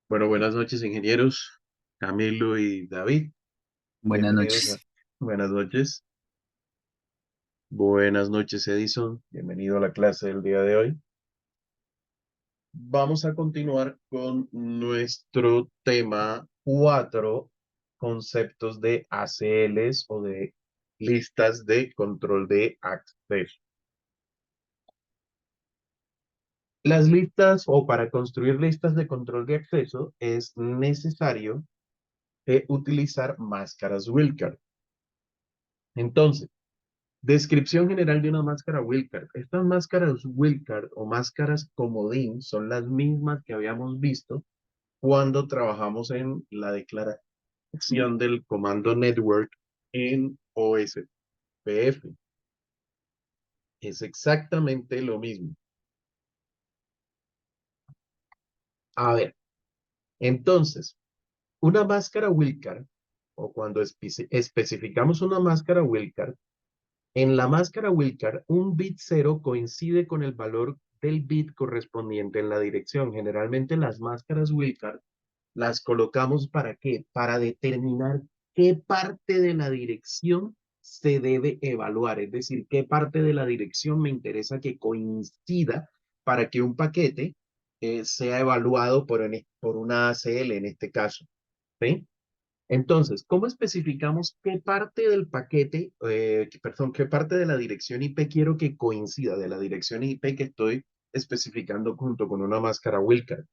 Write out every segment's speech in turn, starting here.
Bueno, buenas noches, ingenieros Camilo y David. Buenas Bienvenidos a... noches. Buenas noches. Buenas noches, Edison. Bienvenido a la clase del día de hoy. Vamos a continuar con nuestro tema 4 conceptos de ACLs o de listas de control de acceso. Las listas o para construir listas de control de acceso es necesario utilizar máscaras Wildcard. Entonces, descripción general de una máscara Wildcard. Estas máscaras Wildcard o máscaras comodín son las mismas que habíamos visto cuando trabajamos en la declaración del comando network en OSPF. Es exactamente lo mismo. A ver, entonces, una máscara Wildcard o cuando especificamos una máscara Wildcard, en la máscara Wildcard, un bit 0 coincide con el valor del bit correspondiente en la dirección. Generalmente las máscaras Wildcard las colocamos ¿para qué? Para determinar qué parte de la dirección se debe evaluar, es decir, qué parte de la dirección me interesa que coincida para que un paquete sea evaluado por una ACL en este caso. ¿Sí? Entonces, ¿cómo especificamos qué parte del paquete, perdón, qué parte de la dirección IP quiero que coincida de la dirección IP que estoy especificando junto con una máscara Wildcard?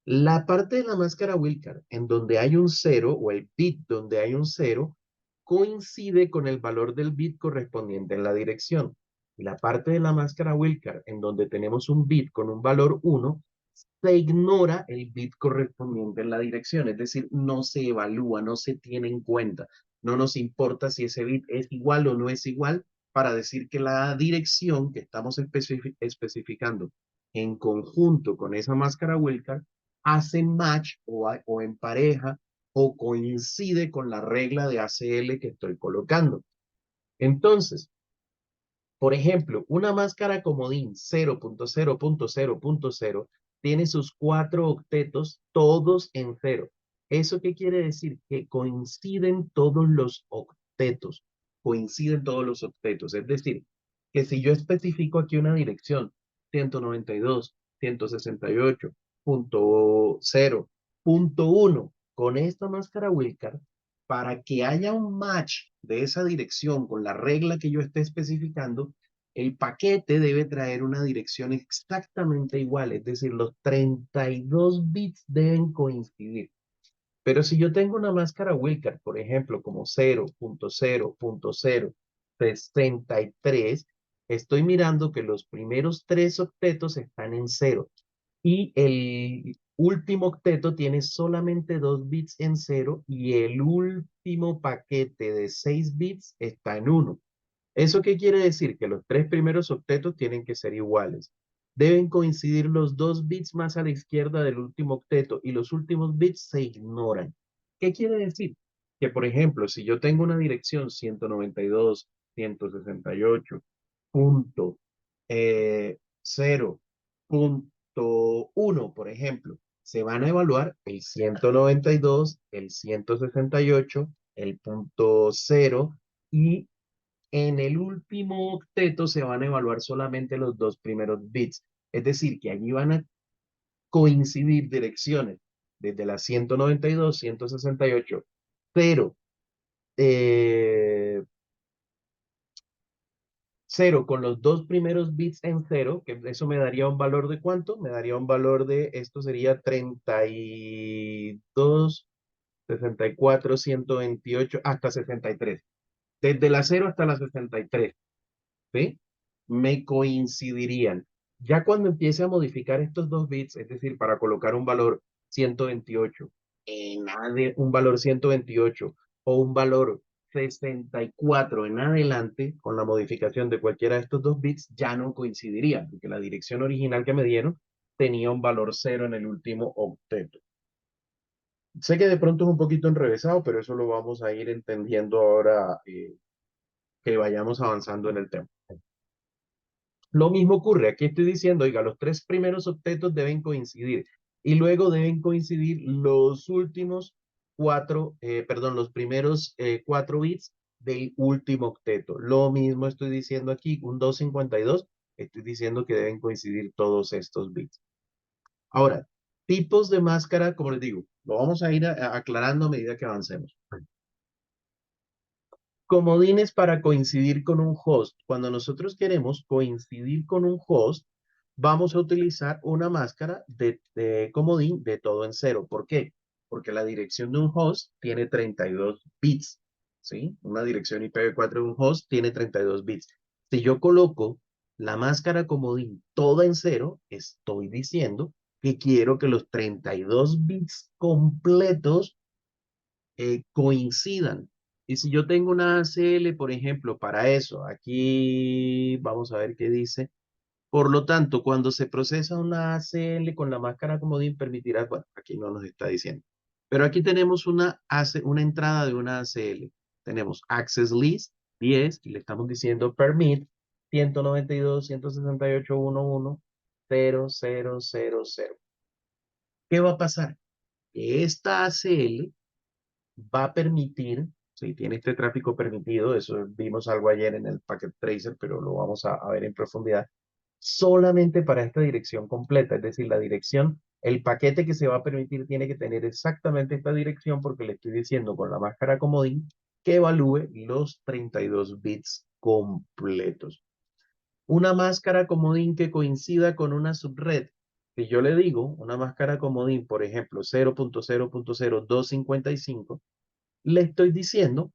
La parte de la máscara Wildcard en donde hay un cero o el bit donde hay un cero coincide con el valor del bit correspondiente en la dirección. Y la parte de la máscara Wildcard en donde tenemos un bit con un valor uno se ignora el bit correspondiente en la dirección, es decir, no se evalúa, no se tiene en cuenta, no nos importa si ese bit es igual o no es igual para decir que la dirección que estamos especificando en conjunto con esa máscara Wildcard hace match o empareja o coincide con la regla de ACL que estoy colocando. Entonces, por ejemplo, una máscara comodín 0.0.0.0 tiene sus 4 octetos todos en cero. ¿Eso qué quiere decir? Que coinciden todos los octetos. Coinciden todos los octetos. Es decir, que si yo especifico aquí una dirección 192.168.0.1 con esta máscara Wildcard, para que haya un match de esa dirección con la regla que yo esté especificando, el paquete debe traer una dirección exactamente igual, es decir, los 32 bits deben coincidir. Pero si yo tengo una máscara Wildcard, por ejemplo, como 0.0.063, estoy mirando que los primeros 3 octetos están en cero y el último octeto tiene solamente 2 bits en cero y el último paquete de 6 bits está en uno. ¿Eso qué quiere decir? Que los 3 primeros octetos tienen que ser iguales. Deben coincidir los 2 bits más a la izquierda del último octeto y los últimos bits se ignoran. ¿Qué quiere decir? Que, por ejemplo, si yo tengo una dirección 192.168 punto 0.1, por ejemplo, se van a evaluar el 192, el 168, el punto 0 y en el último octeto se van a evaluar solamente los 2 primeros bits. Es decir, que allí van a coincidir direcciones desde la 192, 168, 0, 0 con los 2 primeros bits en cero, que eso me daría un valor de ¿cuánto? Me daría un valor de, esto sería 32, 64, 128, hasta 63. Desde la 0 hasta la 63. ¿Sí? Me coincidirían. Ya cuando empiece a modificar estos 2 bits, es decir, para colocar un valor 128, un valor 128 o un valor 64 en adelante, con la modificación de cualquiera de estos 2 bits, ya no coincidirían, porque la dirección original que me dieron tenía un valor cero en el último octeto. Sé que de pronto es un poquito enrevesado, pero eso lo vamos a ir entendiendo ahora que vayamos avanzando en el tema. Lo mismo ocurre, aquí estoy diciendo, oiga, los 3 primeros octetos deben coincidir. y luego deben coincidir los últimos los primeros 4 bits del último octeto. Lo mismo estoy diciendo aquí, un 252, estoy diciendo que deben coincidir todos estos bits. Ahora, tipos de máscara, como les digo, lo vamos a ir aclarando a medida que avancemos. Comodines para coincidir con un host. Cuando nosotros queremos coincidir con un host, vamos a utilizar una máscara de comodín de todo en cero. ¿Por qué? Porque la dirección de un host tiene 32 bits, ¿sí? Una dirección IPv4 de un host tiene 32 bits. Si yo coloco la máscara comodín toda en cero, estoy diciendo que quiero que los 32 bits completos coincidan. Y si yo tengo una ACL, por ejemplo, para eso, aquí vamos a ver qué dice. Por lo tanto, cuando se procesa una ACL con la máscara comodín, permitirá, bueno, aquí no nos está diciendo. Pero aquí tenemos una entrada de una ACL. Tenemos access list 10 y le estamos diciendo permit 192.168.11.000. ¿Qué va a pasar? Que esta ACL va a permitir, si tiene este tráfico permitido, eso vimos algo ayer en el Packet Tracer, pero lo vamos a ver en profundidad, solamente para esta dirección completa, es decir, la dirección, el paquete que se va a permitir tiene que tener exactamente esta dirección porque le estoy diciendo con la máscara comodín que evalúe los 32 bits completos. Una máscara comodín que coincida con una subred. Si yo le digo una máscara comodín, por ejemplo, 0.0.0255, le estoy diciendo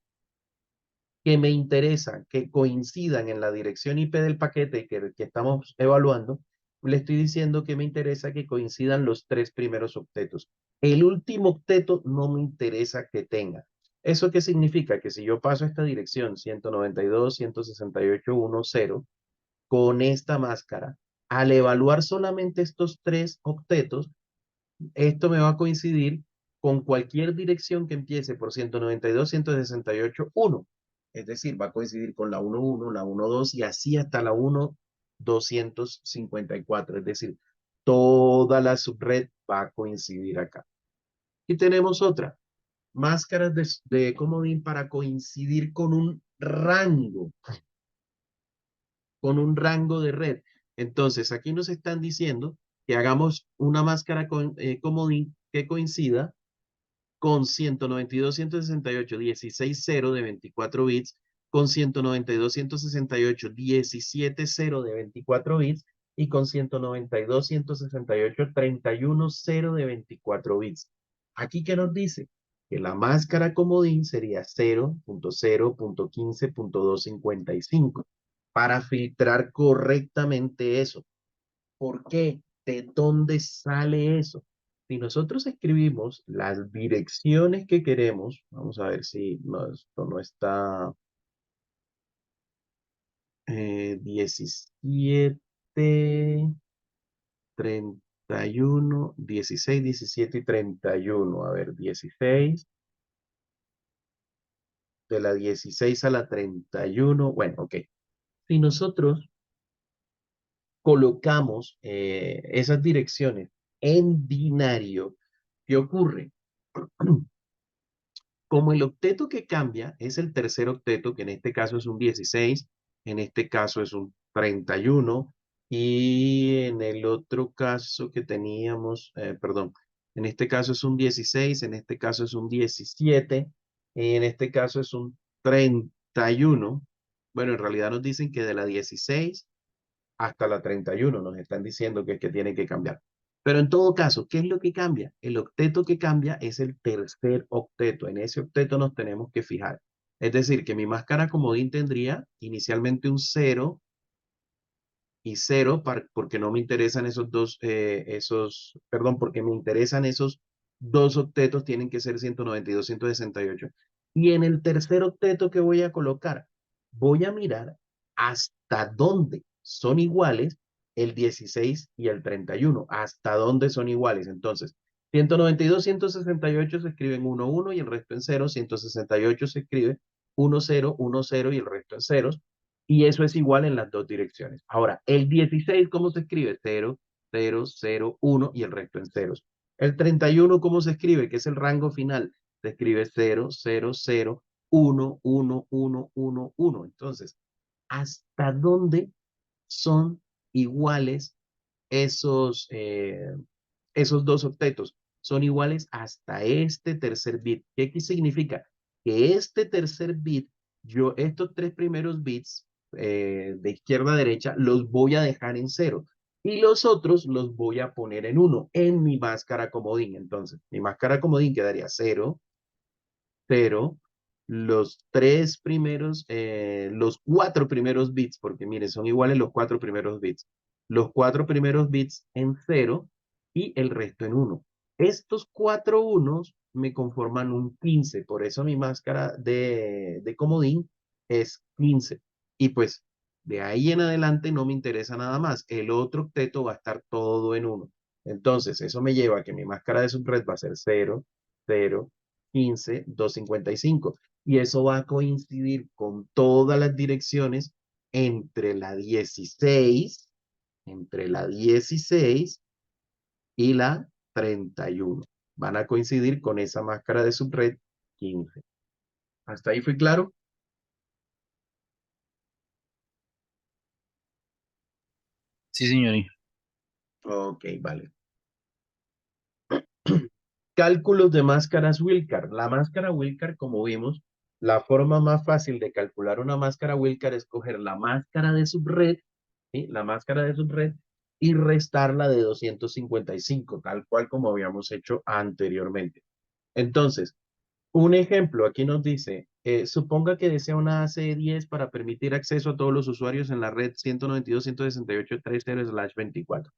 que me interesa que coincidan en la dirección IP del paquete que estamos evaluando, le estoy diciendo que me interesa que coincidan los 3 primeros octetos. El último octeto no me interesa que tenga. ¿Eso qué significa? Que si yo paso esta dirección 192.168.10 con esta máscara, al evaluar solamente estos 3 octetos, esto me va a coincidir con cualquier dirección que empiece por 192.168.1. Es decir, va a coincidir con la 1.1, la 1.2 y así hasta la 1.254. Es decir, toda la subred va a coincidir acá. Y tenemos otra, máscaras de comodín para coincidir con un rango de red. Entonces, aquí nos están diciendo que hagamos una máscara comodín que coincida con 192.168.16.0 de 24 bits, con 192.168.17.0 de 24 bits y con 192.168.31.0 de 24 bits. Aquí, ¿qué nos dice? Que la máscara comodín sería 0.0.15.255 para filtrar correctamente eso. ¿Por qué? ¿De dónde sale eso? Si nosotros escribimos las direcciones que queremos, vamos a ver si esto no está 17, 31, 16, 17 y 31. A ver, 16, de la 16 a la 31. Bueno, ok. Si nosotros colocamos esas direcciones en binario, ¿qué ocurre? Como el octeto que cambia es el tercer octeto, que en este caso es un 16, en este caso es un 31, y en el otro caso que teníamos, perdón, en este caso es un 16, en este caso es un 17, y en este caso es un 31. Bueno, en realidad nos dicen que de la 16 hasta la 31 nos están diciendo que tiene que cambiar. Pero en todo caso, ¿qué es lo que cambia? El octeto que cambia es el tercer octeto. En ese octeto nos tenemos que fijar. Es decir, que mi máscara comodín tendría inicialmente un 0 y 0 porque no me interesan perdón, porque me interesan esos dos octetos, tienen que ser 192, 168. Y en el tercer octeto que voy a colocar, voy a mirar hasta dónde son iguales el 16 y el 31, hasta dónde son iguales. Entonces, 192, 168 se escriben 1, 1 y el resto en 0, 168 se escribe 1, 0, 1, 0 y el resto en ceros. Y eso es igual en las dos direcciones. Ahora, el 16, ¿cómo se escribe? 0, 0, 0, 1 y el resto en ceros. El 31, ¿cómo se escribe? Que es el rango final. Se escribe 0, 0, 0, 1, 1, 1, 1, 1. Entonces, ¿hasta dónde son iguales esos, esos dos octetos? Son iguales hasta este tercer bit. ¿Qué significa? Que este tercer bit, yo estos tres primeros bits de izquierda a derecha los voy a dejar en cero y los otros los voy a poner en uno en mi máscara comodín. Entonces, mi máscara comodín quedaría cero, pero los tres primeros, los cuatro primeros bits, porque miren, son iguales los cuatro primeros bits. Los cuatro primeros bits en cero y el resto en uno. Estos cuatro unos me conforman un 15, por eso mi máscara de comodín es 15. Y pues de ahí en adelante no me interesa nada más. El otro octeto va a estar todo en uno. Entonces, eso me lleva a que mi máscara de subred va a ser 0, 0, 15, 255. Y eso va a coincidir con todas las direcciones entre la 16, entre la 16 y la 31. Van a coincidir con esa máscara de subred 15. ¿Hasta ahí fui claro? Sí, señorita. Ok, vale. Cálculos de máscaras Wilcar. La máscara Wilcar, como vimos, la forma más fácil de calcular una máscara Wilcar es coger la máscara de subred, ¿sí? La máscara de subred y restarla de 255, tal cual como habíamos hecho anteriormente. Entonces, un ejemplo, aquí nos dice, suponga que desea una AC10 para permitir acceso a todos los usuarios en la red 192.168.3.0/24.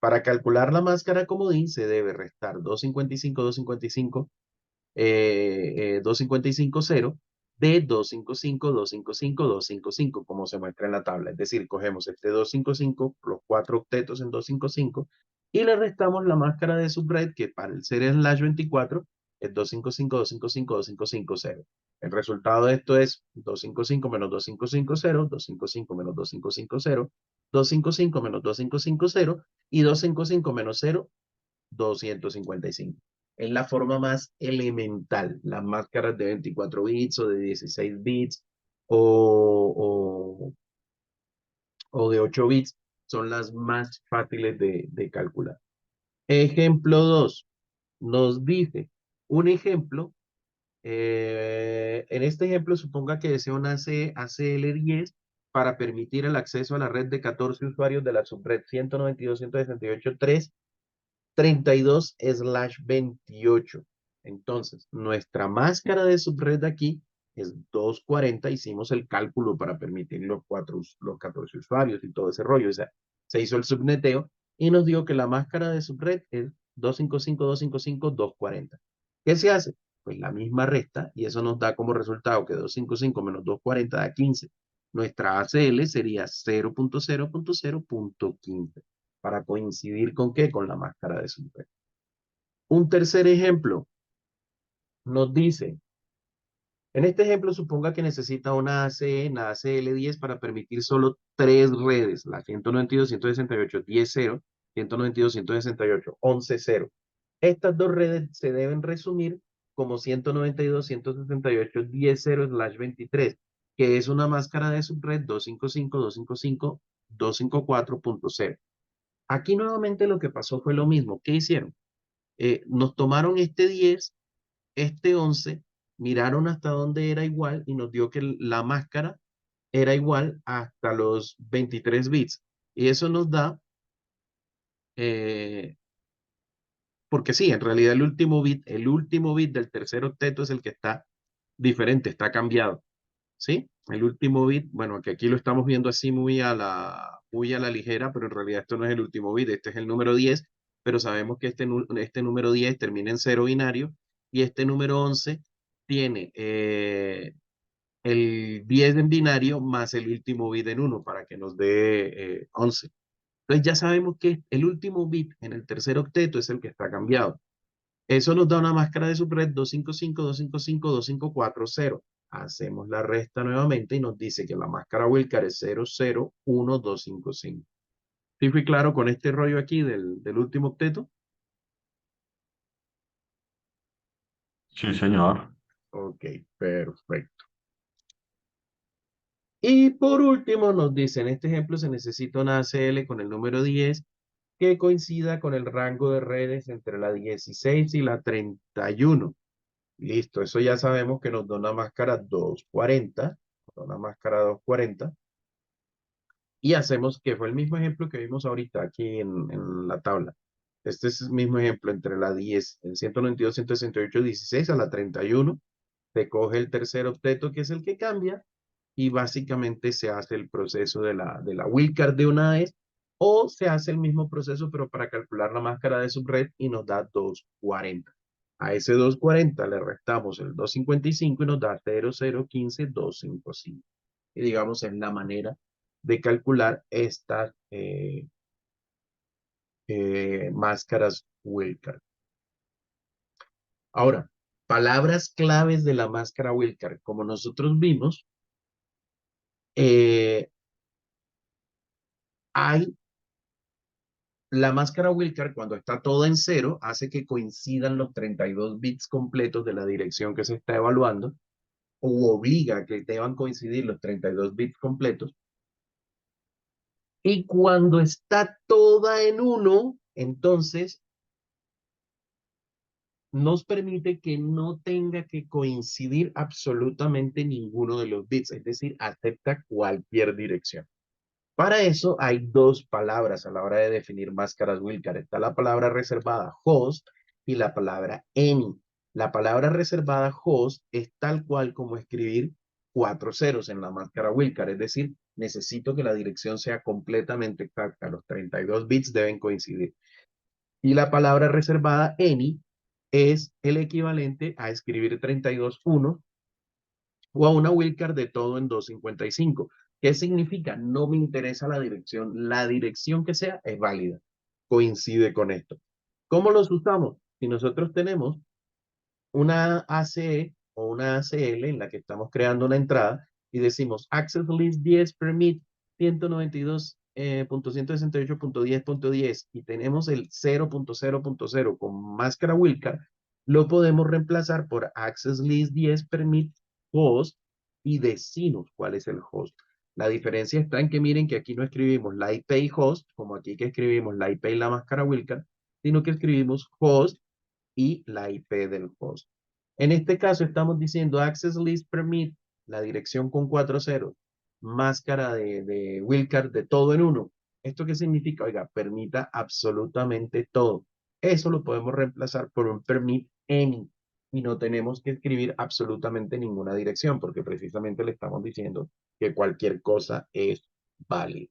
Para calcular la máscara comodín se debe restar 255, 255, 255, 0 de 255, 255, 255, como se muestra en la tabla. Es decir, cogemos este 255, los cuatro octetos en 255, y le restamos la máscara de subred, que para el ser slash 24 es 255, 255, 255, 0. El resultado de esto es 255 menos 255, 0, 255 menos 255, 0, 255 menos 255, 0, y 255 menos 0, 255. Es la forma más elemental. Las máscaras de 24 bits o de 16 bits o, o de 8 bits son las más fáciles de calcular. Ejemplo 2 nos dice un ejemplo. En este ejemplo, suponga que desea una ACL10 para permitir el acceso a la red de 14 usuarios de la subred 192.168.332/28. Entonces, nuestra máscara de subred aquí es 240. Hicimos el cálculo para permitir los 14 usuarios y todo ese rollo. O sea, se hizo el subneteo y nos dio que la máscara de subred es 255, 255, 240. ¿Qué se hace? Pues la misma resta y eso nos da como resultado que 255 menos 240 da 15. Nuestra ACL sería 0.0.0.15 para coincidir con qué, con la máscara de Super. Un tercer ejemplo nos dice, en este ejemplo suponga que necesita una ACE, una ACL10 para permitir solo tres redes, la 192.168.10.0, 192.168.11.0. Estas dos redes se deben resumir como 192.168.10.0/23, que es una máscara de subred 255, 255, 254.0. Aquí nuevamente lo que pasó fue lo mismo. ¿Qué hicieron? Nos tomaron este 10, este 11, miraron hasta dónde era igual y nos dio que la máscara era igual hasta los 23 bits. Y eso nos da, eh, porque sí, en realidad el último bit del tercer octeto es el que está diferente, está cambiado. ¿Sí? El último bit, bueno, que aquí lo estamos viendo así muy a la ligera, pero en realidad esto no es el último bit, este es el número 10, pero sabemos que este número 10 termina en cero binario y este número 11 tiene el 10 en binario más el último bit en uno para que nos dé 11. Entonces ya sabemos que el último bit en el tercer octeto es el que está cambiado. Eso nos da una máscara de subred 255, 255, 254, 0. Hacemos la resta nuevamente y nos dice que la máscara Wilcar es 001255. ¿Sí fui claro con este rollo aquí del último octeto? Sí, señor. Ok, perfecto. Y por último nos dice, en este ejemplo se necesita una ACL con el número 10 que coincida con el rango de redes entre la 16 y la 31. Listo, eso ya sabemos que nos da una máscara 240, nos da una máscara 240. Y hacemos que fue el mismo ejemplo que vimos ahorita aquí en la tabla. Este es el mismo ejemplo entre la 10, el 192, 168, 16 a la 31. Se coge el tercer octeto que es el que cambia y básicamente se hace el proceso de la wildcard de una vez o se hace el mismo proceso pero para calcular la máscara de subred y nos da 240. A ese 240 le restamos el 255 y nos da 0015, 255. Y digamos es la manera de calcular estas máscaras wildcard. Ahora, palabras claves de la máscara wildcard. Como nosotros vimos, eh, hay la máscara wildcard cuando está toda en cero, hace que coincidan los 32 bits completos de la dirección que se está evaluando, o obliga a que deban coincidir los 32 bits completos. Y cuando está toda en uno, entonces nos permite que no tenga que coincidir absolutamente ninguno de los bits, es decir, acepta cualquier dirección. Para eso hay dos palabras a la hora de definir máscaras wildcard. Está la palabra reservada host y la palabra any. La palabra reservada host es tal cual como escribir cuatro ceros en la máscara wildcard, es decir, necesito que la dirección sea completamente exacta. Los 32 bits deben coincidir. Y la palabra reservada any es el equivalente a escribir 32 uno o a una wildcard de todo en 255. ¿Qué significa? No me interesa la dirección que sea es válida, coincide con esto. ¿Cómo los usamos? Si nosotros tenemos una ACE o una ACL en la que estamos creando una entrada y decimos access list 10 permit 192.168.10.10 y tenemos el 0.0.0 con máscara wildcard, lo podemos reemplazar por access list 10 permit host y decimos cuál es el host. La diferencia está en que miren que aquí no escribimos la IP y host, como aquí que escribimos la IP y la máscara wildcard, sino que escribimos host y la IP del host. En este caso estamos diciendo access list permit, la dirección con 4 ceros, máscara de wildcard de todo en uno. ¿Esto qué significa? Oiga, permita absolutamente todo. Eso lo podemos reemplazar por un permit any y no tenemos que escribir absolutamente ninguna dirección porque precisamente le estamos diciendo que cualquier cosa es válida.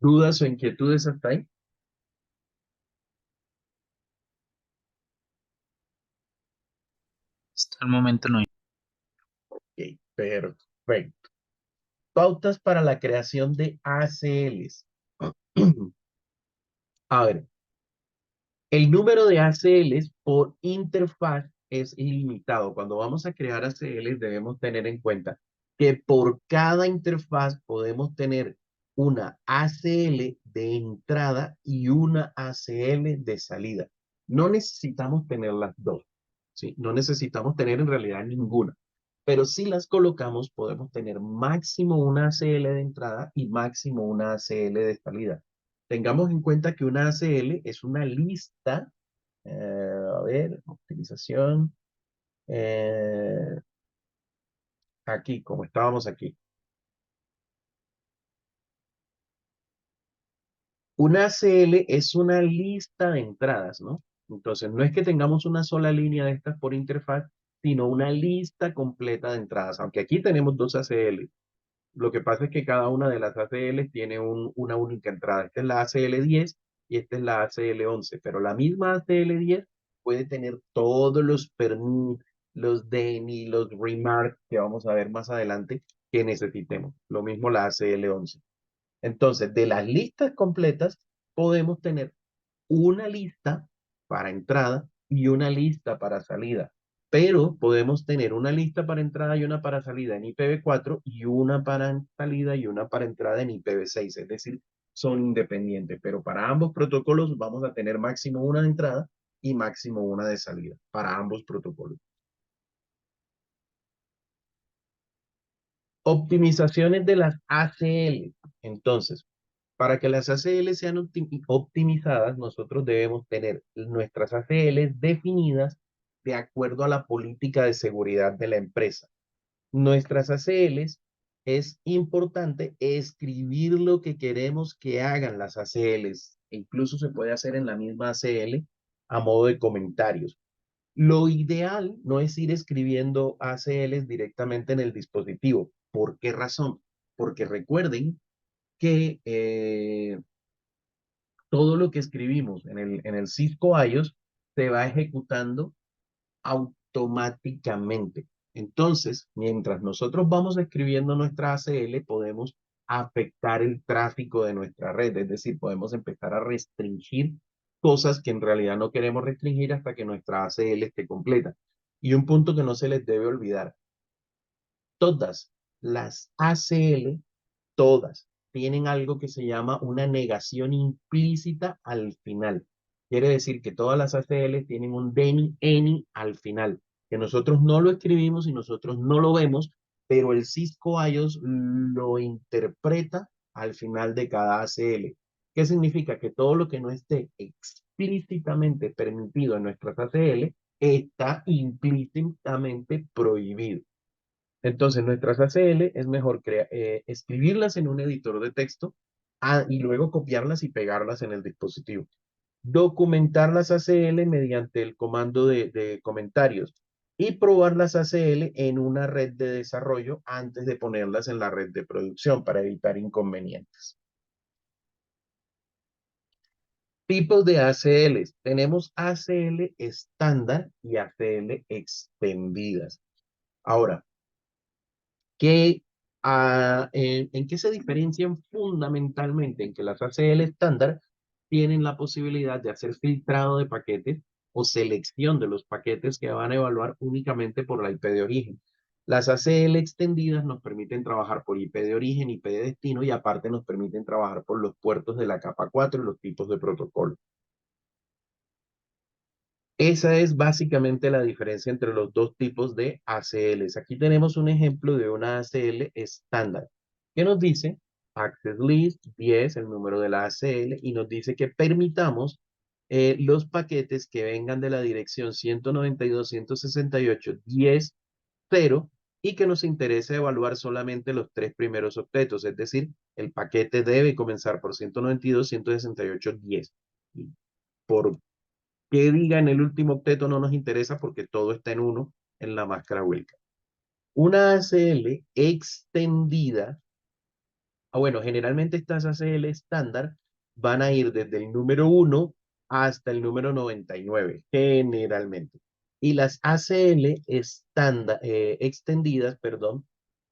¿Dudas o inquietudes hasta ahí? Hasta el momento no hay. Ok, perfecto. Pautas para la creación de ACLs. A ver, el número de ACLs por interfaz es ilimitado. Cuando vamos a crear ACLs debemos tener en cuenta que por cada interfaz podemos tener una ACL de entrada y una ACL de salida. No necesitamos tener las dos, ¿sí? No necesitamos tener en realidad ninguna. Pero si las colocamos, podemos tener máximo una ACL de entrada y máximo una ACL de salida. Tengamos en cuenta que una ACL es una lista, a ver, optimización, eh, aquí, como estábamos aquí. Una ACL es una lista de entradas, ¿no? Entonces, no es que tengamos una sola línea de estas por interfaz, sino una lista completa de entradas. Aunque aquí tenemos dos ACL. Lo que pasa es que cada una de las ACL tiene una única entrada. Esta es la ACL10 y esta es la ACL11, pero la misma ACL10 puede tener todos los permit, los DENI, los remarks que vamos a ver más adelante que necesitemos. Lo mismo la ACL11. Entonces, de las listas completas, podemos tener una lista para entrada y una lista para salida. Pero podemos tener una lista para entrada y una para salida en IPv4 y una para salida y una para entrada en IPv6. Es decir, son independientes. Pero para ambos protocolos vamos a tener máximo una de entrada y máximo una de salida para ambos protocolos. Optimizaciones de las ACL. Entonces, para que las ACL sean optimizadas, nosotros debemos tener nuestras ACL definidas de acuerdo a la política de seguridad de la empresa. Nuestras ACLs es importante escribir lo que queremos que hagan las ACLs. Incluso se puede hacer en la misma ACL a modo de comentarios. Lo ideal no es ir escribiendo ACLs directamente en el dispositivo. ¿Por qué razón? Porque recuerden que todo lo que escribimos en el Cisco iOS se va ejecutando automáticamente. Entonces, mientras nosotros vamos escribiendo nuestra ACL, podemos afectar el tráfico de nuestra red, es decir, podemos empezar a restringir cosas que en realidad no queremos restringir hasta que nuestra ACL esté completa. Y un punto que no se les debe olvidar, todas las ACL, todas, tienen algo que se llama una negación implícita al final. Quiere decir que todas las ACL tienen un DENI, ENI al final, que nosotros no lo escribimos y nosotros no lo vemos, pero el Cisco iOS lo interpreta al final de cada ACL. ¿Qué significa? Que todo lo que no esté explícitamente permitido en nuestras ACL está implícitamente prohibido. Entonces, nuestras ACL es mejor escribirlas en un editor de texto y luego copiarlas y pegarlas en el dispositivo. Documentar las ACL mediante el comando de comentarios y probar las ACL en una red de desarrollo antes de ponerlas en la red de producción para evitar inconvenientes. Tipos de ACLs. Tenemos ACL estándar y ACL extendidas. Ahora, ¿en qué se diferencian fundamentalmente? En que las ACL estándar tienen la posibilidad de hacer filtrado de paquetes o selección de los paquetes que van a evaluar únicamente por la IP de origen. Las ACL extendidas nos permiten trabajar por IP de origen, IP de destino y aparte nos permiten trabajar por los puertos de la capa 4 y los tipos de protocolo. Esa es básicamente la diferencia entre los dos tipos de ACLs. Aquí tenemos un ejemplo de una ACL estándar que nos dice Access List 10, el número de la ACL, y nos dice que permitamos los paquetes que vengan de la dirección 192.168.10.0 y que nos interese evaluar solamente los tres primeros octetos, es decir, el paquete debe comenzar por 192.168.10. Por que diga en el último octeto no nos interesa porque todo está en uno en la máscara Wilcar. Una ACL extendida, bueno, generalmente estas ACL estándar van a ir desde el número 1 hasta el número 99, generalmente. Y las ACL estándar, extendidas, perdón,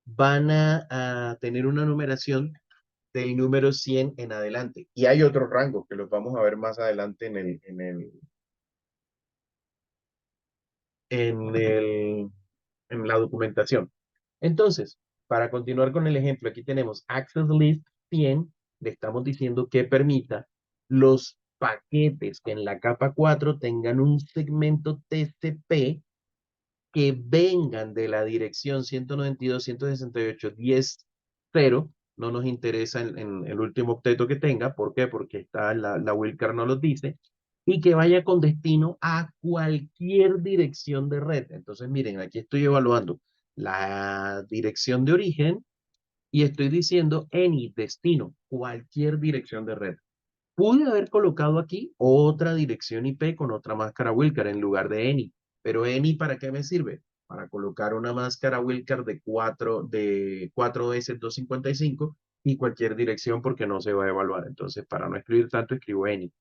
van a tener una numeración del número 100 en adelante. Y hay otros rangos que los vamos a ver más adelante en el, en la documentación. Entonces, para continuar con el ejemplo, aquí tenemos Access List 100, le estamos diciendo que permita los paquetes que en la capa 4 tengan un segmento TCP que vengan de la dirección 192.168.10.0, no nos interesa en el último octeto que tenga, ¿por qué? Porque está la Wilcar no lo dice, y que vaya con destino a cualquier dirección de red. Entonces, miren, aquí estoy evaluando la dirección de origen y estoy diciendo any destino, cualquier dirección de red. Pude haber colocado aquí otra dirección IP con otra máscara Wilcar en lugar de Eni. Pero Eni, ¿para qué me sirve? Para colocar una máscara Wilcar de 4S255 y cualquier dirección porque no se va a evaluar. Entonces, para no escribir tanto, escribo Eni.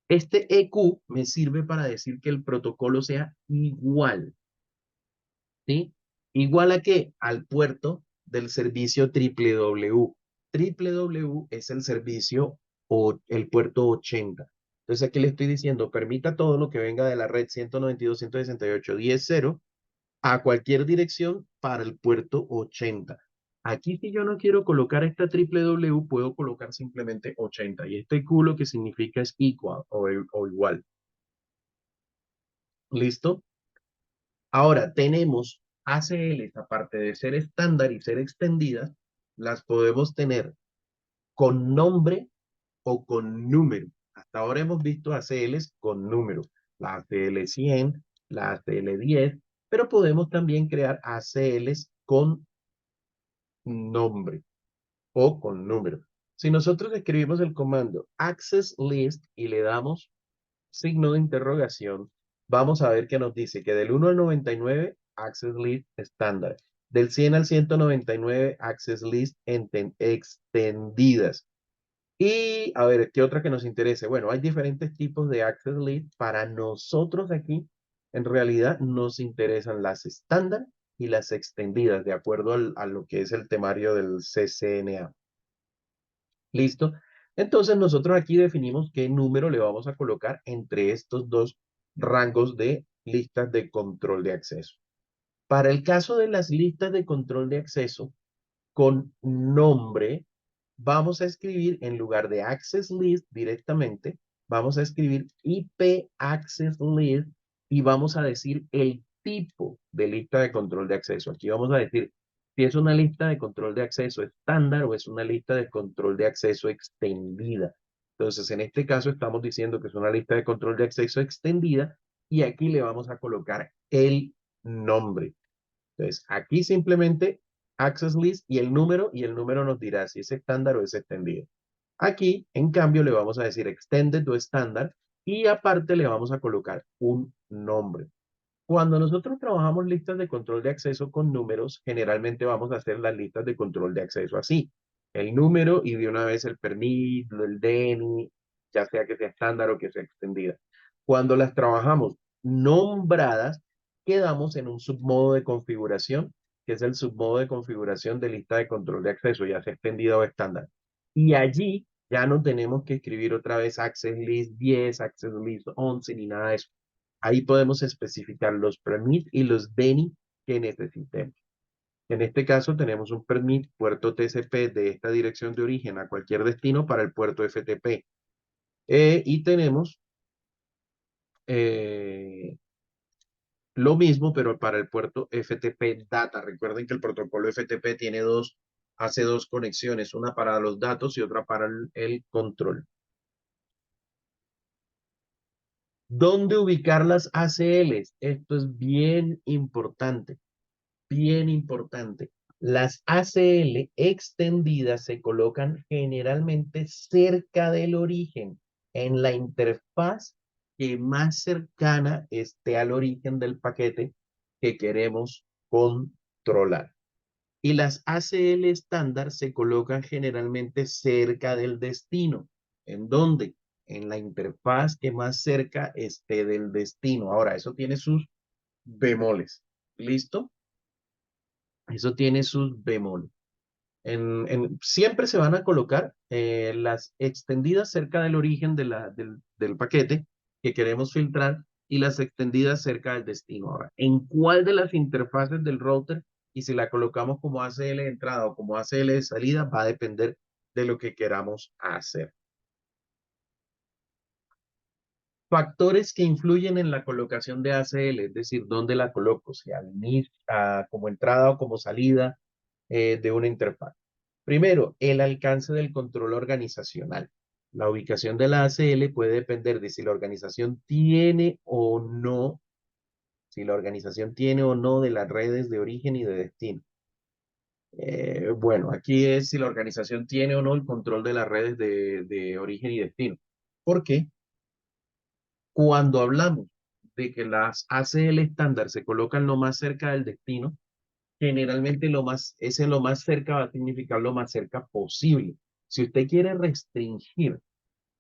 Este EQ me sirve para decir que el protocolo sea igual, ¿sí? ¿Igual a qué? Al puerto del servicio www. www es el servicio o el puerto 80. Entonces aquí le estoy diciendo, permita todo lo que venga de la red 192.168.10.0 a cualquier dirección para el puerto 80. Aquí si yo no quiero colocar esta www, puedo colocar simplemente 80. Y este Q lo que significa es equal o igual. ¿Listo? Ahora tenemos ACLs, aparte de ser estándar y ser extendidas, las podemos tener con nombre o con número. Hasta ahora hemos visto ACLs con número, la ACL 100, la ACL 10, pero podemos también crear ACLs con nombre o con número. Si nosotros escribimos el comando access list y le damos signo de interrogación, vamos a ver que nos dice que del 1 al 99, access list estándar. Del 100 al 199, access list extendidas. Y a ver, ¿qué otra que nos interese? Bueno, hay diferentes tipos de access list. Para nosotros aquí, en realidad, nos interesan las estándar y las extendidas, de acuerdo a lo que es el temario del CCNA. ¿Listo? Entonces nosotros aquí definimos qué número le vamos a colocar entre estos dos rangos de listas de control de acceso. Para el caso de las listas de control de acceso, con nombre, vamos a escribir en lugar de access list directamente, vamos a escribir IP access list y vamos a decir el tipo de lista de control de acceso. Aquí vamos a decir si es una lista de control de acceso estándar o es una lista de control de acceso extendida. Entonces, en este caso estamos diciendo que es una lista de control de acceso extendida y aquí le vamos a colocar el nombre. Entonces, aquí simplemente access list y el número nos dirá si es estándar o es extendido. Aquí, en cambio, le vamos a decir extended o estándar y aparte le vamos a colocar un nombre. Cuando nosotros trabajamos listas de control de acceso con números, generalmente vamos a hacer las listas de control de acceso así. El número y de una vez el permit, el DNI, ya sea que sea estándar o que sea extendida. Cuando las trabajamos nombradas, quedamos en un submodo de configuración, que es el submodo de configuración de lista de control de acceso, ya sea extendida o estándar. Y allí ya no tenemos que escribir otra vez Access List 10, Access List 11, ni nada de eso. Ahí podemos especificar los permit y los DNI que necesitemos. En este caso tenemos un permit puerto TCP de esta dirección de origen a cualquier destino para el puerto FTP. Y tenemos eh, lo mismo, pero para el puerto FTP data. Recuerden que el protocolo FTP tiene hace dos conexiones, una para los datos y otra para el control. ¿Dónde ubicar las ACLs? Esto es bien importante. Bien importante. Las ACL extendidas se colocan generalmente cerca del origen, en la interfaz que más cercana esté al origen del paquete que queremos controlar. Y las ACL estándar se colocan generalmente cerca del destino. ¿En dónde? En la interfaz que más cerca esté del destino. Ahora, eso tiene sus bemoles. ¿Listo? Eso tiene sus bemoles. Siempre se van a colocar las extendidas cerca del origen del paquete que queremos filtrar y las extendidas cerca del destino. Ahora, ¿en cuál de las interfaces del router y si la colocamos como ACL de entrada o como ACL de salida va a depender de lo que queramos hacer? Factores que influyen en la colocación de ACL, es decir, dónde la coloco, si al inicio, como entrada o como salida de una interfaz. Primero, el alcance del control organizacional. La ubicación de la ACL puede depender de si la organización tiene o no, si la organización tiene o no de las redes de origen y de destino. Bueno, aquí es si la organización tiene o no el control de las redes de origen y destino. ¿Por qué? Cuando hablamos de que las ACL estándar se colocan lo más cerca del destino, generalmente ese lo más cerca va a significar lo más cerca posible. Si usted quiere restringir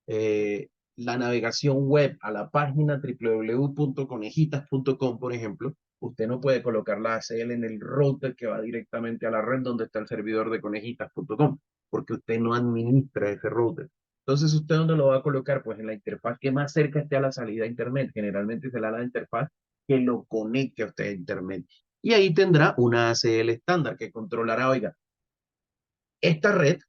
eh, la navegación web a la página www.conejitas.com, por ejemplo, usted no puede colocar la ACL en el router que va directamente a la red donde está el servidor de conejitas.com, porque usted no administra ese router. Entonces, ¿usted dónde lo va a colocar? Pues en la interfaz que más cerca esté a la salida a Internet. Generalmente será la interfaz que lo conecte a usted a Internet. Y ahí tendrá una ACL estándar que controlará, oiga, esta red,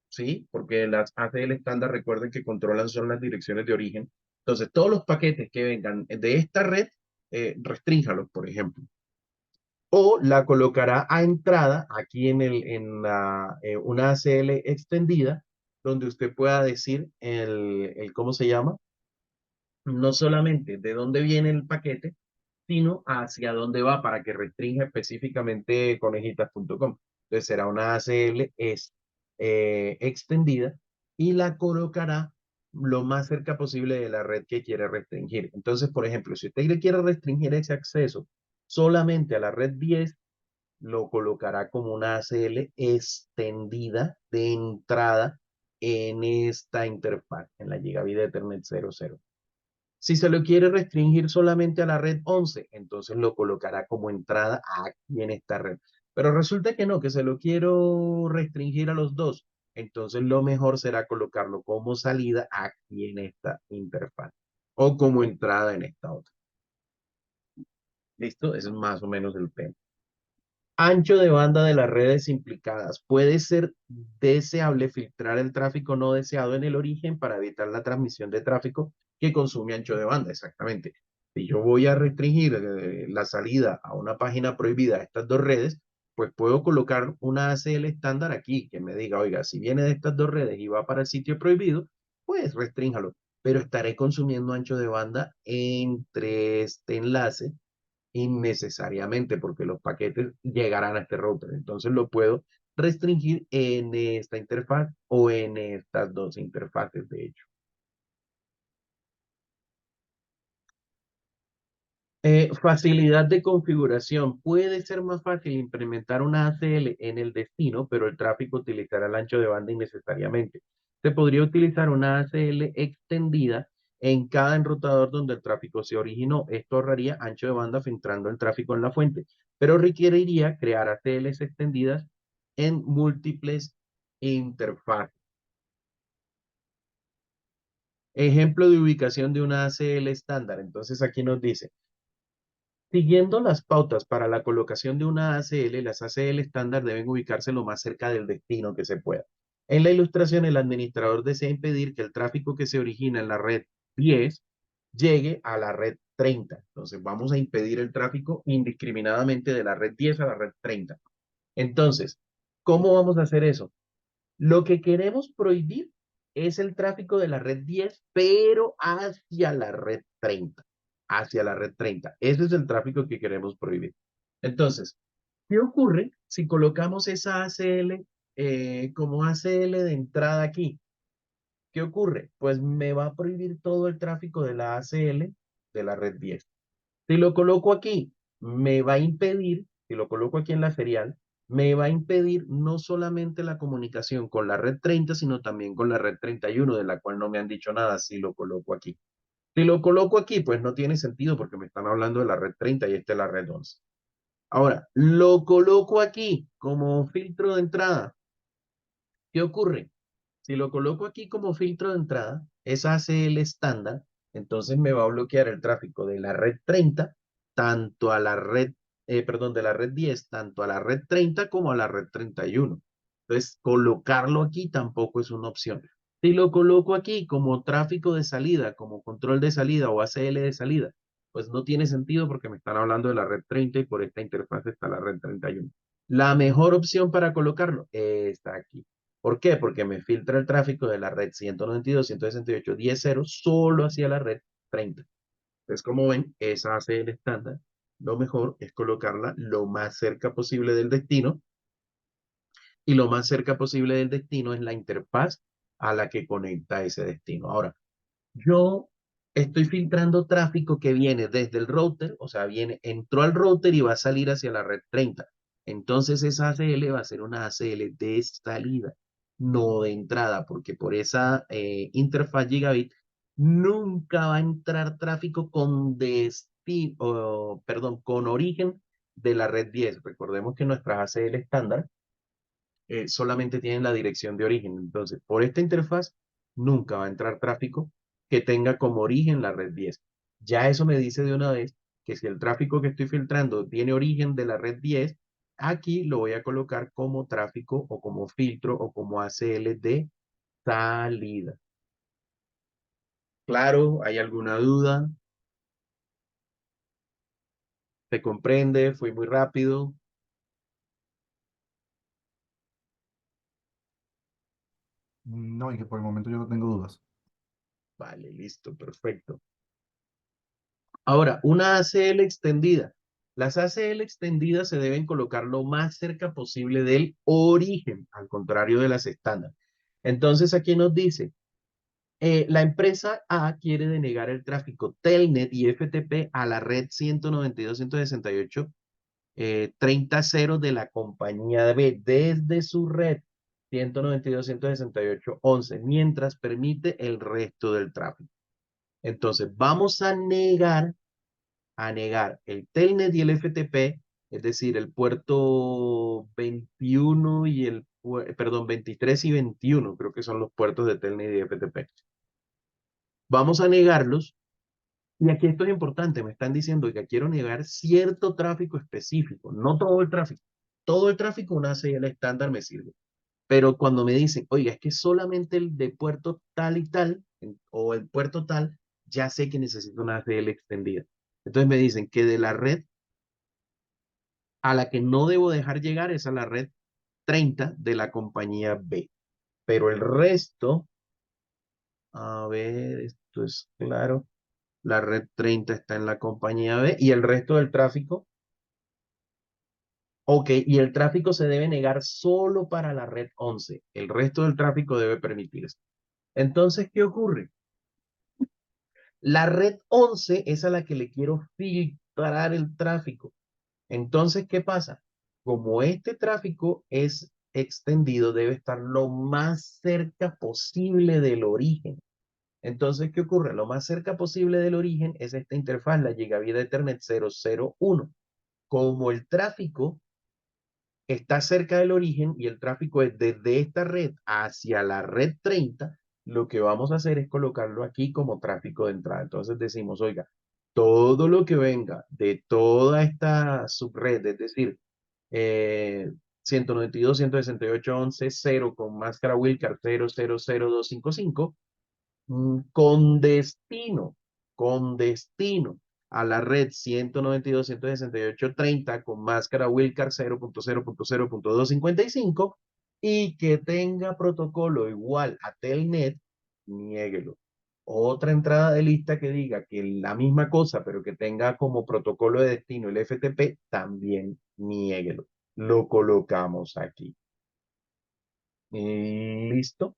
¿sí? Porque las ACL estándar, recuerden que controlan son las direcciones de origen. Entonces, todos los paquetes que vengan de esta red restrínjalo, por ejemplo. O la colocará a entrada aquí una ACL extendida, donde usted pueda decir ¿cómo se llama? No solamente de dónde viene el paquete, sino hacia dónde va para que restrinja específicamente conejitas.com. Entonces será una ACL extendida y la colocará lo más cerca posible de la red que quiere restringir. Entonces, por ejemplo, si usted le quiere restringir ese acceso solamente a la red 10, lo colocará como una ACL extendida de entrada en esta interfaz, en la Gigabit Ethernet 00. Si se lo quiere restringir solamente a la red 11, entonces lo colocará como entrada aquí en esta red. Pero resulta que no, que se lo quiero restringir a los dos. Entonces lo mejor será colocarlo como salida aquí en esta interfaz o como entrada en esta otra. ¿Listo? Ese es más o menos el tema. Ancho de banda de las redes implicadas. Puede ser deseable filtrar el tráfico no deseado en el origen para evitar la transmisión de tráfico que consume ancho de banda. Exactamente. Si yo voy a restringir la salida a una página prohibida a estas dos redes, pues puedo colocar una ACL estándar aquí que me diga, oiga, si viene de estas dos redes y va para el sitio prohibido, pues restrínjalo. Pero estaré consumiendo ancho de banda entre este enlace innecesariamente porque los paquetes llegarán a este router. Entonces lo puedo restringir en esta interfaz o en estas dos interfaces, de hecho. Facilidad de configuración. Puede ser más fácil implementar una ACL en el destino, pero el tráfico utilizará el ancho de banda innecesariamente. Se podría utilizar una ACL extendida en cada enrutador donde el tráfico se originó. Esto ahorraría ancho de banda filtrando el tráfico en la fuente, pero requeriría crear ACLs extendidas en múltiples interfaces. Ejemplo de ubicación de una ACL estándar. Entonces aquí nos dice, siguiendo las pautas para la colocación de una ACL, las ACL estándar deben ubicarse lo más cerca del destino que se pueda. En la ilustración, el administrador desea impedir que el tráfico que se origina en la red 10 llegue a la red 30. Entonces, vamos a impedir el tráfico indiscriminadamente de la red 10 a la red 30. Entonces, ¿cómo vamos a hacer eso? Lo que queremos prohibir es el tráfico de la red 10, pero hacia la red 30. Hacia la red 30. Ese es el tráfico que queremos prohibir. Entonces, ¿qué ocurre si colocamos esa ACL como ACL de entrada aquí? ¿Qué ocurre? Pues me va a prohibir todo el tráfico de la ACL de la red 10. Si lo coloco aquí, me va a impedir, si lo coloco aquí en la serial, me va a impedir no solamente la comunicación con la red 30, sino también con la red 31, de la cual no me han dicho nada si lo coloco aquí. Si lo coloco aquí, pues no tiene sentido porque me están hablando de la red 30 y esta es la red 11. Ahora, lo coloco aquí como filtro de entrada. ¿Qué ocurre? Si lo coloco aquí como filtro de entrada, es ACL estándar, entonces me va a bloquear el tráfico de la red 30, tanto a la red, perdón, de la red 10, tanto a la red 30 como a la red 31. Entonces, colocarlo aquí tampoco es una opción. Si lo coloco aquí como tráfico de salida, como control de salida o ACL de salida, pues no tiene sentido porque me están hablando de la red 30 y por esta interfaz está la red 31. La mejor opción para colocarlo está aquí. ¿Por qué? Porque me filtra el tráfico de la red 192.168.10.0 solo hacia la red 30. Entonces, como ven, esa hace el estándar. Lo mejor es colocarla lo más cerca posible del destino y lo más cerca posible del destino es la interfaz a la que conecta ese destino. Ahora, yo estoy filtrando tráfico que viene desde el router, o sea, entró al router y va a salir hacia la red 30. Entonces esa ACL va a ser una ACL de salida, no de entrada, porque por esa interfaz gigabit nunca va a entrar tráfico con destino, perdón, con origen de la red 10. Recordemos que nuestras ACL estándar solamente tienen la dirección de origen. Entonces, por esta interfaz nunca va a entrar tráfico que tenga como origen la red 10. Ya eso me dice de una vez que si el tráfico que estoy filtrando tiene origen de la red 10, aquí lo voy a colocar como tráfico o como filtro o como ACL de salida. Claro, ¿hay alguna duda? ¿Se comprende? ¿Fue muy rápido? No, y que por el momento yo no tengo dudas. Vale, listo, perfecto. Ahora, una ACL extendida. Las ACL extendidas se deben colocar lo más cerca posible del origen, al contrario de las estándar. Entonces, aquí nos dice, la empresa A quiere denegar el tráfico Telnet y FTP a la red 192.168 30.0 de la compañía B desde su red 192.168.11, mientras permite el resto del tráfico. Entonces, vamos a negar el Telnet y el FTP, es decir, el puerto 21 y perdón, 23 y 21, creo que son los puertos de Telnet y FTP. Vamos a negarlos. Y aquí esto es importante, me están diciendo que quiero negar cierto tráfico específico, no todo el tráfico. Todo el tráfico, una ACL estándar me sirve. Pero cuando me dicen, oiga, es que solamente el de puerto tal y tal, o el puerto tal, ya sé que necesito una ACL extendida. Entonces me dicen que de la red a la que no debo dejar llegar es a la red 30 de la compañía B. Pero el resto, a ver, esto es claro, la red 30 está en la compañía B y el resto del tráfico, ok, y el tráfico se debe negar solo para la red 11. El resto del tráfico debe permitirse. Entonces, ¿qué ocurre? La red 11 es a la que le quiero filtrar el tráfico. Entonces, ¿qué pasa? Como este tráfico es extendido, debe estar lo más cerca posible del origen. Entonces, ¿qué ocurre? Lo más cerca posible del origen es esta interfaz, la Gigabit Ethernet 001. Como el tráfico está cerca del origen y el tráfico es desde esta red hacia la red 30, lo que vamos a hacer es colocarlo aquí como tráfico de entrada. Entonces decimos, oiga, todo lo que venga de toda esta subred, es decir, 192, 168, 11, 0 con máscara Wilcar 000255, con destino a la red 192.168.30 con máscara Wilcar 0.0.0.255 y que tenga protocolo igual a Telnet, niéguelo. Otra entrada de lista que diga que la misma cosa, pero que tenga como protocolo de destino el FTP, también niéguelo. Lo colocamos aquí. ¿Listo?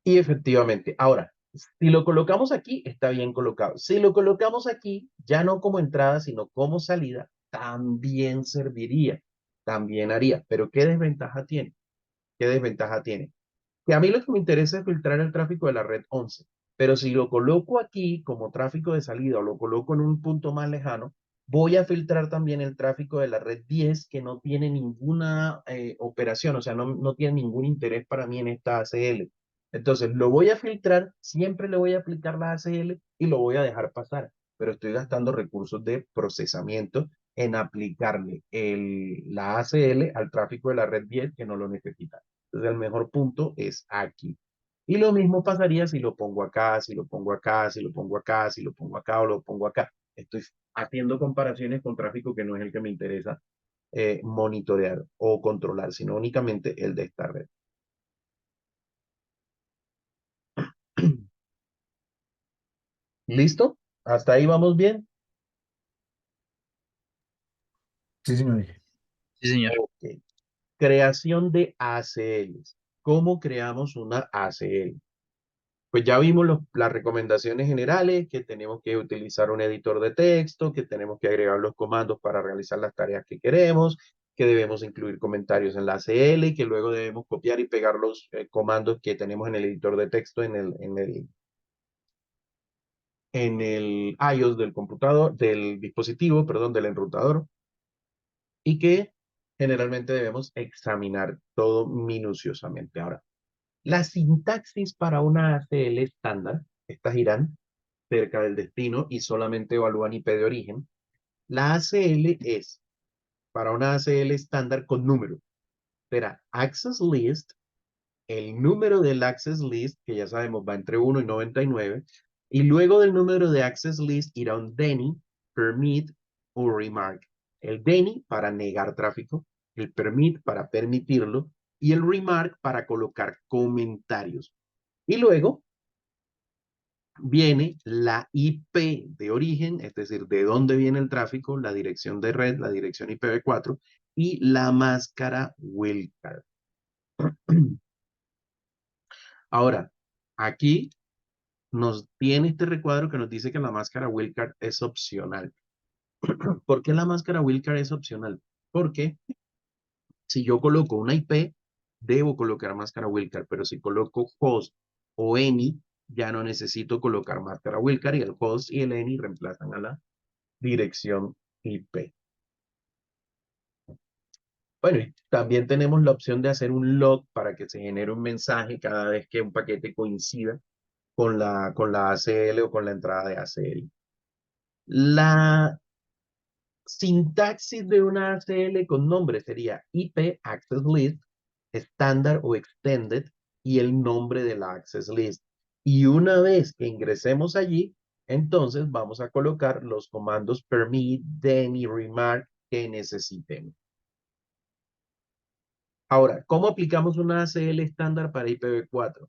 Y efectivamente, ahora, si lo colocamos aquí, está bien colocado. Si lo colocamos aquí, ya no como entrada, sino como salida, también serviría, también haría. Pero ¿qué desventaja tiene? ¿Qué desventaja tiene? Que a mí lo que me interesa es filtrar el tráfico de la red 11, pero si lo coloco aquí como tráfico de salida o lo coloco en un punto más lejano, voy a filtrar también el tráfico de la red 10 que no tiene ninguna operación, o sea, no tiene ningún interés para mí en esta ACL. Entonces, lo voy a filtrar, siempre le voy a aplicar la ACL y lo voy a dejar pasar, pero estoy gastando recursos de procesamiento en aplicarle la ACL al tráfico de la red 10 que no lo necesita. Entonces, el mejor punto es aquí. Y lo mismo pasaría si lo pongo acá, si lo pongo acá, si lo pongo acá, si lo pongo acá o lo pongo acá. Estoy haciendo comparaciones con tráfico que no es el que me interesa monitorear o controlar, sino únicamente el de esta red. ¿Listo? ¿Hasta ahí vamos bien? Sí, señor. Sí, señor. Ok. Creación de ACLs. ¿Cómo creamos una ACL? Pues ya vimos las recomendaciones generales, que tenemos que utilizar un editor de texto, que tenemos que agregar los comandos para realizar las tareas que queremos, que debemos incluir comentarios en la ACL y que luego debemos copiar y pegar los comandos que tenemos en el editor de texto en el iOS del computador, del dispositivo, perdón, del enrutador, y que generalmente debemos examinar todo minuciosamente. Ahora, la sintaxis para una ACL estándar, estas irán cerca del destino y solamente evalúan IP de origen. La ACL es para una ACL estándar con número. Será access list, el número del access list, que ya sabemos va entre 1 y 99, Y luego del número de access list irá un DENY, permit o remark. El DENY para negar tráfico, el permit para permitirlo y el remark para colocar comentarios. Y luego viene la IP de origen, es decir, de dónde viene el tráfico, la dirección de red, la dirección IPv4 y la máscara wildcard. Ahora, aquí nos tiene este recuadro que nos dice que la máscara wildcard es opcional. ¿Por qué la máscara wildcard es opcional? Porque si yo coloco una IP, debo colocar máscara wildcard, pero si coloco host o any, ya no necesito colocar máscara wildcard y el host y el any reemplazan a la dirección IP. Bueno, y también tenemos la opción de hacer un log para que se genere un mensaje cada vez que un paquete coincida con la ACL o con la entrada de ACL. La sintaxis de una ACL con nombre sería IP Access List, estándar o extended y el nombre de la Access List. Y una vez que ingresemos allí, entonces vamos a colocar los comandos permit, then y remark que necesitemos. Ahora, ¿cómo aplicamos una ACL estándar para IPv4?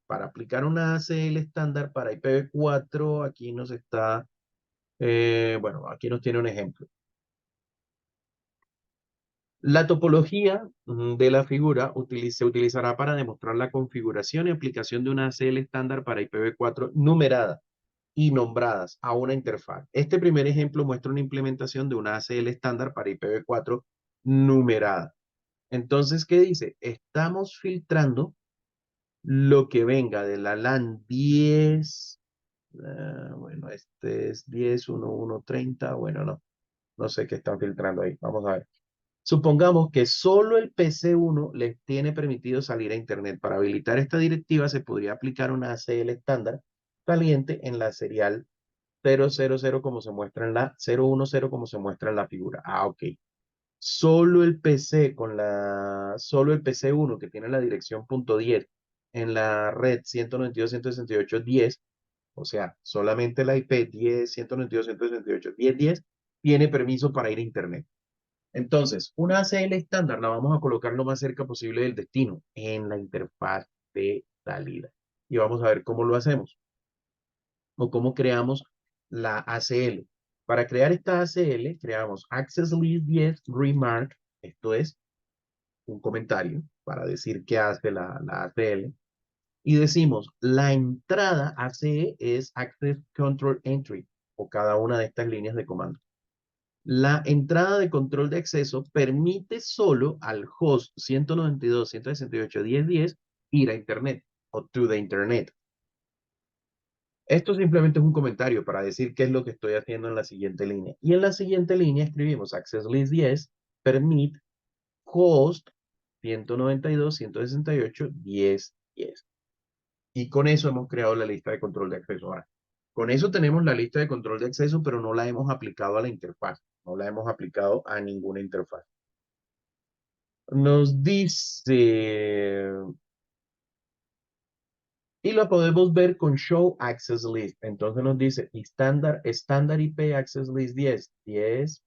Para aplicar una ACL estándar para IPv4, aquí nos está, bueno, aquí nos tiene un ejemplo. La topología de la figura se utilizará para demostrar la configuración y aplicación de una ACL estándar para IPv4 numerada y nombradas a una interfaz. Este primer ejemplo muestra una implementación de una ACL estándar para IPv4 numerada. Entonces, ¿qué dice? Estamos filtrando lo que venga de la LAN 10, bueno, este es 10.1.1.30, bueno, no sé qué están filtrando ahí, vamos a ver. Supongamos que solo el PC1 les tiene permitido salir a Internet. Para habilitar esta directiva se podría aplicar una ACL estándar saliente en la serial 000 como se muestra en la 010 como se muestra en la figura. Ah, ok. Solo el PC solo el PC1 que tiene la dirección .10 en la red 192.168.10, o sea, solamente la IP 10.192.168.10.10 tiene permiso para ir a Internet. Entonces, una ACL estándar la vamos a colocar lo más cerca posible del destino, en la interfaz de salida. Y vamos a ver cómo lo hacemos o cómo creamos la ACL. Para crear esta ACL, creamos Access List 10 Remark, esto es un comentario para decir qué hace la ACL. Y decimos, la entrada ACE es Access Control Entry, o cada una de estas líneas de comando. La entrada de control de acceso permite solo al host 192.168.10.10 ir a Internet o to the Internet. Esto simplemente es un comentario para decir qué es lo que estoy haciendo en la siguiente línea. Y en la siguiente línea escribimos access list 10 permit host 192.168.10.10. Y con eso hemos creado la lista de control de acceso. Ahora, con eso tenemos la lista de control de acceso, pero no la hemos aplicado a la interfaz. No la hemos aplicado a ninguna interfaz. Nos dice, y lo podemos ver con Show Access List. Entonces nos dice, estándar IP Access List 10,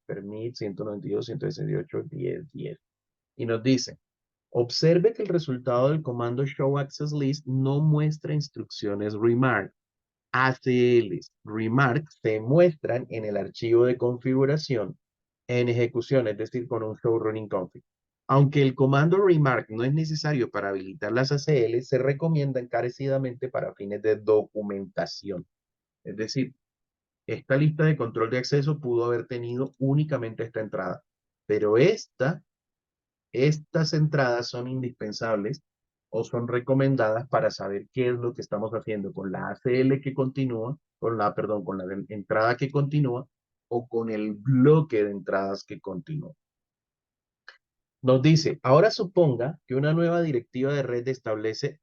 permit 192.168.10.10. Y nos dice, observe que el resultado del comando Show Access List no muestra instrucciones remark. ACLs remark se muestran en el archivo de configuración en ejecución, es decir, con un show running config. Aunque el comando remark no es necesario para habilitar las ACL, se recomienda encarecidamente para fines de documentación. Es decir, esta lista de control de acceso pudo haber tenido únicamente esta entrada, pero estas entradas son indispensables o son recomendadas para saber qué es lo que estamos haciendo con la ACL que continúa, perdón, con la entrada que continúa o con el bloque de entradas que continúa. Nos dice, ahora suponga que una nueva directiva de red establece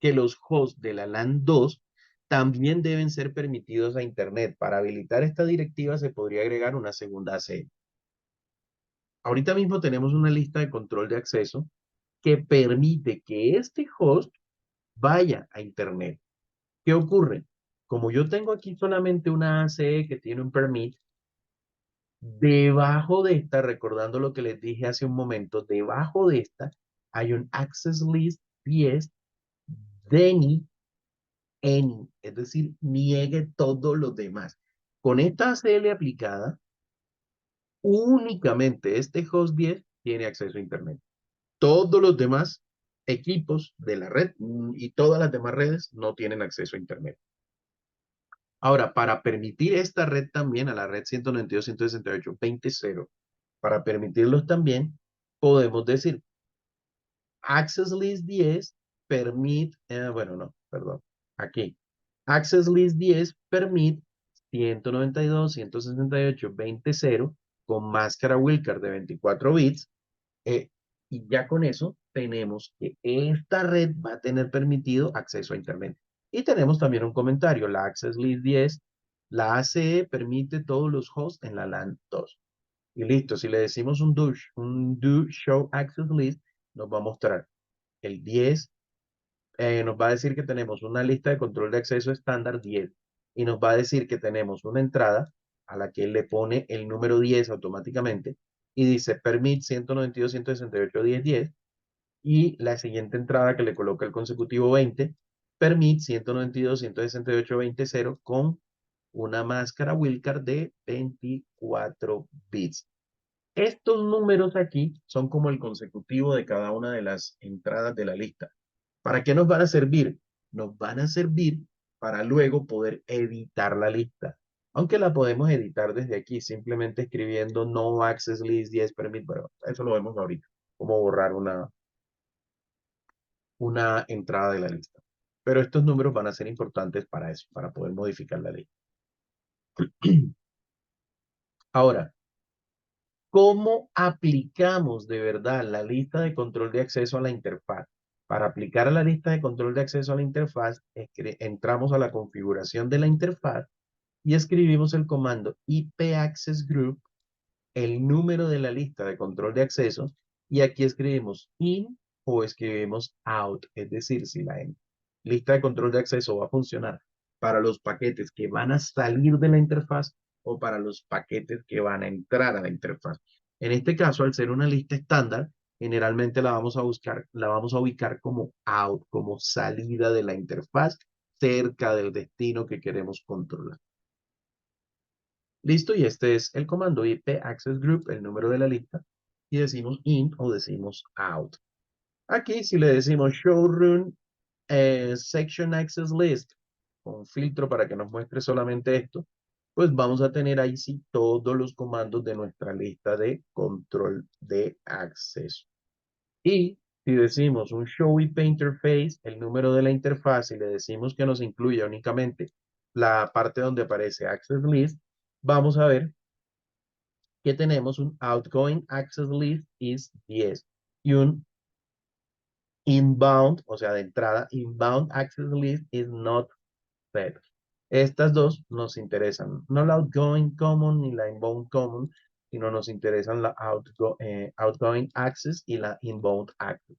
que los hosts de la LAN 2 también deben ser permitidos a Internet. Para habilitar esta directiva se podría agregar una segunda ACL. Ahorita mismo tenemos una lista de control de acceso que permite que este host vaya a Internet. ¿Qué ocurre? Como yo tengo aquí solamente una ACE que tiene un permit, debajo de esta, recordando lo que les dije hace un momento, debajo de esta hay un access list 10 deny any, es decir, niegue todos los demás. Con esta ACL aplicada, únicamente este host 10 tiene acceso a Internet. Todos los demás equipos de la red y todas las demás redes no tienen acceso a Internet. Ahora, para permitir esta red también, a la red 192.168.20.0, para permitirlos también, podemos decir access list 10 permit, bueno, no, perdón, aquí. Access list 10 permit 192.168.20.0 con máscara Wildcard de 24 bits. Y ya con eso tenemos que esta red va a tener permitido acceso a Internet. Y tenemos también un comentario, la Access List 10, la ACE permite todos los hosts en la LAN 2. Y listo, si le decimos un do show access list, nos va a mostrar el 10, nos va a decir que tenemos una lista de control de acceso estándar 10 y nos va a decir que tenemos una entrada a la que él le pone el número 10 automáticamente y dice permit 192.168.10.10 y la siguiente entrada que le coloca el consecutivo 20 permit 192.168.20.0 con una máscara Wildcard de 24 bits. Estos números aquí son como el consecutivo de cada una de las entradas de la lista. ¿Para qué nos van a servir? Nos van a servir para luego poder editar la lista. Aunque la podemos editar desde aquí, simplemente escribiendo no access list 10 permit. Bueno, eso lo vemos ahorita. Cómo borrar una entrada de la lista. Pero estos números van a ser importantes para eso, para poder modificar la lista. Ahora, ¿cómo aplicamos de verdad la lista de control de acceso a la interfaz? Para aplicar a la lista de control de acceso a la interfaz, entramos a la configuración de la interfaz y escribimos el comando ip-access-group, el número de la lista de control de acceso, y aquí escribimos in o escribimos out, es decir, si la lista de control de acceso va a funcionar para los paquetes que van a salir de la interfaz o para los paquetes que van a entrar a la interfaz. En este caso, al ser una lista estándar, generalmente la vamos a ubicar como out, como salida de la interfaz, cerca del destino que queremos controlar. Listo, y este es el comando IP Access Group, el número de la lista, y decimos in o decimos out. Aquí, si le decimos show run section access list, con filtro para que nos muestre solamente esto, pues vamos a tener ahí sí todos los comandos de nuestra lista de control de acceso. Y si decimos un show IP interface, el número de la interfaz, y le decimos que nos incluya únicamente la parte donde aparece access list, vamos a ver que tenemos un outgoing access list is 10 y un inbound, o sea, de entrada, inbound access list is not set. Estas dos nos interesan, no la outgoing common ni la inbound common, sino nos interesan la outgoing access y la inbound access.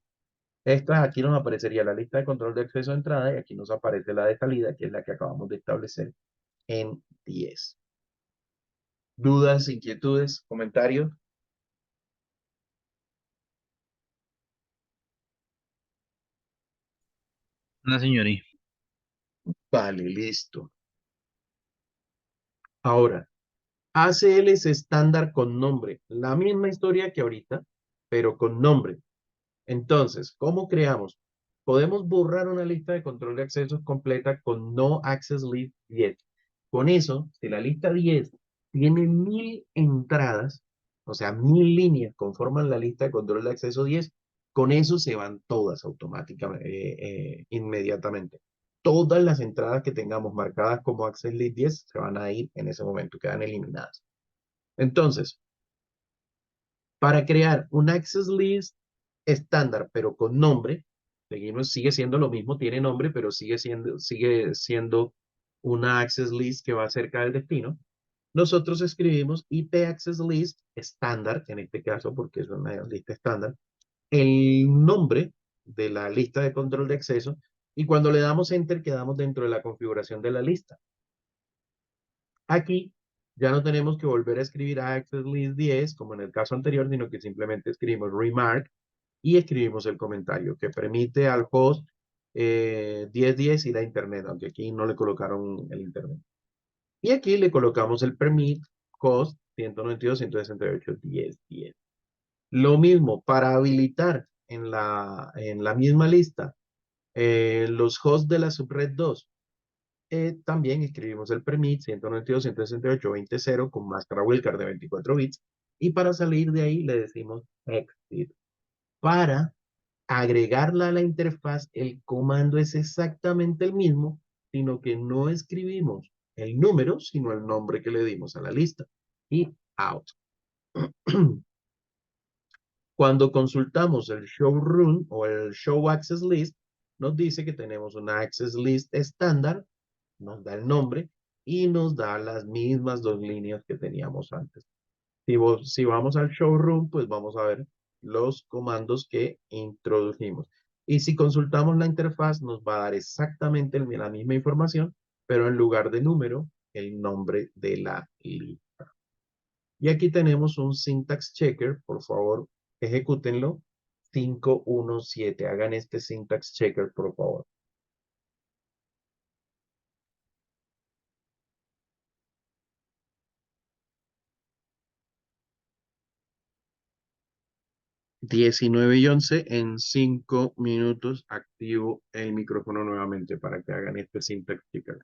Estas aquí nos aparecería la lista de control de acceso de entrada y aquí nos aparece la de salida, que es la que acabamos de establecer en 10. ¿Dudas, inquietudes, comentarios? No, señoría. Vale, listo. Ahora, ACL es estándar con nombre. La misma historia que ahorita, pero con nombre. Entonces, ¿cómo creamos? Podemos borrar una lista de control de accesos completa con no access list 10. Con eso, si la lista 10 tiene 1000 entradas, o sea, 1000 líneas conforman la lista de control de acceso 10, con eso se van todas automáticamente, inmediatamente. Todas las entradas que tengamos marcadas como access list 10 se van a ir en ese momento, quedan eliminadas. Entonces, para crear un access list estándar, pero con nombre, sigue siendo lo mismo, tiene nombre, pero sigue siendo una access list que va cerca del destino. Nosotros escribimos IP access list estándar, en este caso, porque es una lista estándar, el nombre de la lista de control de acceso Y cuando le damos Enter, quedamos dentro de la configuración de la lista. Aquí ya no tenemos que volver a escribir a access list 10, como en el caso anterior, sino que simplemente escribimos remark y escribimos el comentario que permite al host 1010 ir a internet, aunque aquí no le colocaron el internet. Y aquí le colocamos el permit host 192.168.10.10. Lo mismo para habilitar en la misma lista los hosts de la subred 2. También escribimos el permit 192.168.20.0 con máscara Wildcard de 24 bits. Y para salir de ahí le decimos exit. Para agregarla a la interfaz, el comando es exactamente el mismo, sino que no escribimos el número, sino el nombre que le dimos a la lista. Y out. Cuando consultamos el showroom o el show access list, nos dice que tenemos una access list estándar, nos da el nombre y nos da las mismas dos líneas que teníamos antes. Si vamos al showroom, pues vamos a ver los comandos que introdujimos. Y si consultamos la interfaz, nos va a dar exactamente la misma información, pero en lugar de número, el nombre de la lista. Y aquí tenemos un syntax checker, por favor, ejecútenlo. 517, hagan este syntax checker, por favor. 19:11, en 5 minutos activo el micrófono nuevamente para que hagan este syntax checker.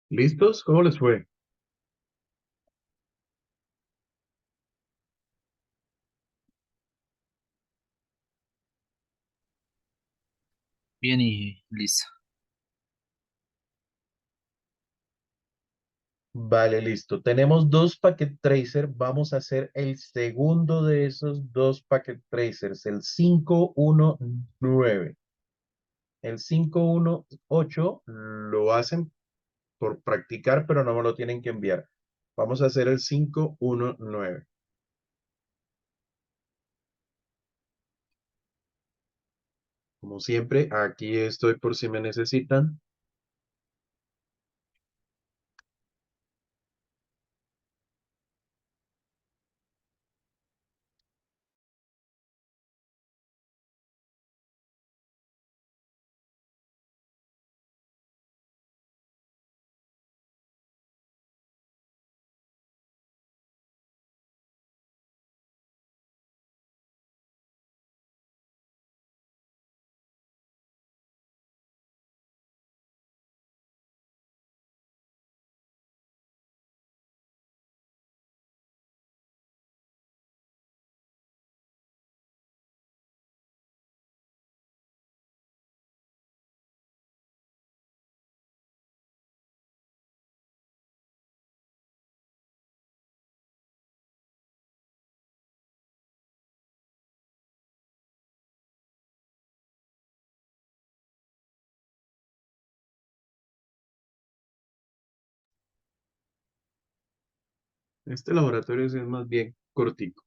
¿Listos? ¿Cómo les fue? Bien y listo. Vale, listo. Tenemos dos packet tracer. Vamos a hacer el segundo de esos dos packet tracers, el 519. El 518 lo hacen por practicar, pero no me lo tienen que enviar. Vamos a hacer el 519. Como siempre, aquí estoy por si me necesitan. Este laboratorio sí es más bien cortico.